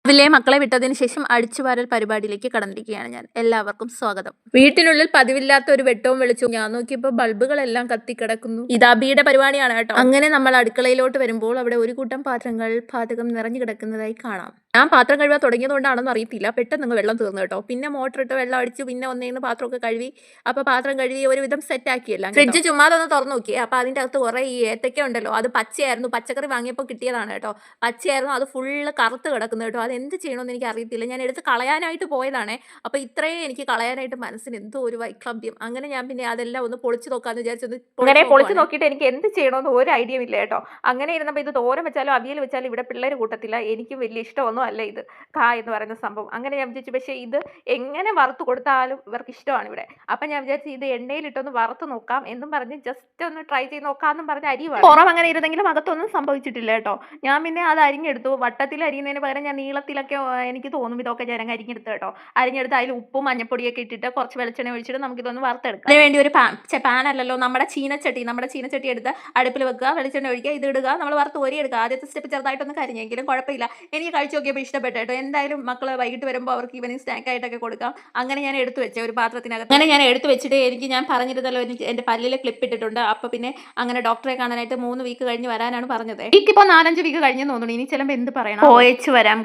ഇതിലെ മക്കളെ വിട്ടതിന് ശേഷം അടിച്ചുവാരൽ പരിപാടിയിലേക്ക് കടന്നിരിക്കുകയാണ് ഞാൻ. എല്ലാവർക്കും സ്വാഗതം. വീട്ടിനുള്ളിൽ പതിവില്ലാത്ത ഒരു വെട്ടവും വെളിച്ചവും. ഞാൻ നോക്കിയപ്പോൾ ബൾബുകളെല്ലാം കത്തിക്കിടക്കുന്നു. ഇത് അബിയുടെ പരിപാടിയാണ് കേട്ടോ. അങ്ങനെ നമ്മൾ അടുക്കളയിലോട്ട് വരുമ്പോൾ അവിടെ ഒരു കൂട്ടം പാത്രങ്ങൾ പാചകം നിറഞ്ഞു കിടക്കുന്നതായി കാണാം. ഞാൻ പാത്രം കഴുകാൻ തുടങ്ങിയതുകൊണ്ടാണെന്ന് അറിയത്തില്ല, പെട്ടെന്ന് വെള്ളം തീർന്നു കേട്ടോ. പിന്നെ മോട്ടർ ഇട്ട് വെള്ളം അടിച്ചു, പിന്നെ ഒന്നേന്ന് പാത്രമൊക്കെ കഴുകി. അപ്പോൾ പാത്രം കഴുകി ഒരുവിധം സെറ്റ് ആക്കിയല്ല. ഫ്രിഡ്ജ് ചുമ്മാതെ ഒന്ന് തുറന്നു നോക്കി. അപ്പോൾ അതിൻ്റെ അകത്ത് കുറേ ഈ ഏത്തക്ക ഉണ്ടല്ലോ, അത് പച്ചയായിരുന്നു. പച്ചക്കറി വാങ്ങിയപ്പോൾ കിട്ടിയതാണ് കേട്ടോ. പച്ചയായിരുന്നു, അത് ഫുള്ള് കറുത്ത് കിടക്കുന്നു കേട്ടോ. അത് എന്ത് ചെയ്യണമെന്ന് എനിക്ക് അറിയത്തില്ല. ഞാൻ എടുത്ത് കളയാനായിട്ട് പോയതാണ്. അപ്പോൾ ഇത്രയും എനിക്ക് കളയാനായിട്ട് മനസ്സിന് എന്തോ ഒരു വൈക്ലഭ്യം. അങ്ങനെ ഞാൻ പിന്നെ അതെല്ലാം ഒന്ന് പൊളിച്ച് നോക്കാമെന്ന് വിചാരിച്ചത്. അങ്ങനെ പൊളിച്ച് നോക്കിയിട്ട് എനിക്ക് എന്ത് ചെയ്യണമെന്ന് ഒരു ഐഡിയ ഇല്ല കേട്ടോ. അങ്ങനെ ഇരുന്നപ്പോൾ ഇത് തോരൻ വെച്ചാലും അവിയൽ വെച്ചാലും ഇവിടെ പിള്ളേർ കൂട്ടത്തില്ല. എനിക്ക് വലിയ ഇഷ്ടമൊന്നും അല്ല ഇത് എന്ന് പറയുന്ന സംഭവം. അങ്ങനെ ഞാൻ വിചാരിച്ചു, പക്ഷേ ഇത് എങ്ങനെ വറുത്ത് കൊടുത്താലും ഇവർക്ക് ഇഷ്ടമാണ് ഇവിടെ. അപ്പം ഞാൻ വിചാരിച്ചു ഇത് എണ്ണയിലിട്ടൊന്ന് വറുത്ത് നോക്കാം എന്നും പറഞ്ഞ് ജസ്റ്റ് ഒന്ന് ട്രൈ ചെയ്ത് നോക്കാമെന്നും പറഞ്ഞ് അരി പുറം അങ്ങനെ ഇരുന്നെങ്കിലും അകത്തൊന്നും സംഭവിച്ചിട്ടില്ല കേട്ടോ. ഞാൻ പിന്നെ അത് അരിഞ്ഞെടുത്തു. വട്ടത്തിൽ അരിയുന്നതിന് പകരം ഞാൻ നീളത്തിലൊക്കെ എനിക്ക് തോന്നും ഇതൊക്കെ ഞാൻ അരിഞ്ഞെടുത്തു കേട്ടോ. അരിഞ്ഞെടുത്ത് അതിൽ ഉപ്പും മഞ്ഞപ്പൊടിയൊക്കെ ഇട്ടിട്ട് കുറച്ച് വെളിച്ചെണ്ണ ഒഴിച്ചിട്ട് നമുക്കിതൊന്ന് വറുത്തെടുക്കാം. അതിന് വേണ്ടി ഒരു പാനല്ലല്ലോ, നമ്മുടെ ചീനച്ചട്ടി എടുത്ത് അടുപ്പിൽ വെക്കുക, വെളിച്ചെണ്ണ ഒഴിക്കുക, ഇത് ഇടുക, നമ്മൾ വറുത്ത് കോരി എടുക്കുക. ആദ്യത്തെ സ്റ്റെപ്പ് ചെറുതായിട്ടൊന്ന് കരിഞ്ഞെങ്കിലും കുഴപ്പമില്ല. എനിക്ക് കഴിച്ചു നോക്കിയപ്പോൾ ഇഷ്ടപ്പെട്ടു കേട്ടോ. എന്തായാലും മക്കൾ വൈകിട്ട് വരുമ്പോൾ അവർക്ക് ഈവനിങ് സ്നാക്ക് ആയിട്ടൊക്കെ കൊടുക്കാം. അങ്ങനെ ഞാൻ എടുത്തു വെച്ച ഒരു പാത്രത്തിനകത്ത്. അങ്ങനെ ഞാൻ എടുത്തു വെച്ചിട്ട് ഞാൻ പറഞ്ഞിരുന്നല്ലോ എൻ്റെ പല്ലിൽ ക്ലിപ്പ് ഇട്ടിട്ടുണ്ട്. അപ്പോൾ പിന്നെ അങ്ങനെ ഡോക്ടറെ കാണാനായിട്ട് 3 വീക്ക് കഴിഞ്ഞ് വരാനാണ് പറഞ്ഞത്. എനിക്കിപ്പോൾ 4-5 വീക്ക് കഴിഞ്ഞ് തോന്നുന്നു. ഇനി ചിലപ്പോൾ എന്ത് പറയണം, OH വരാം.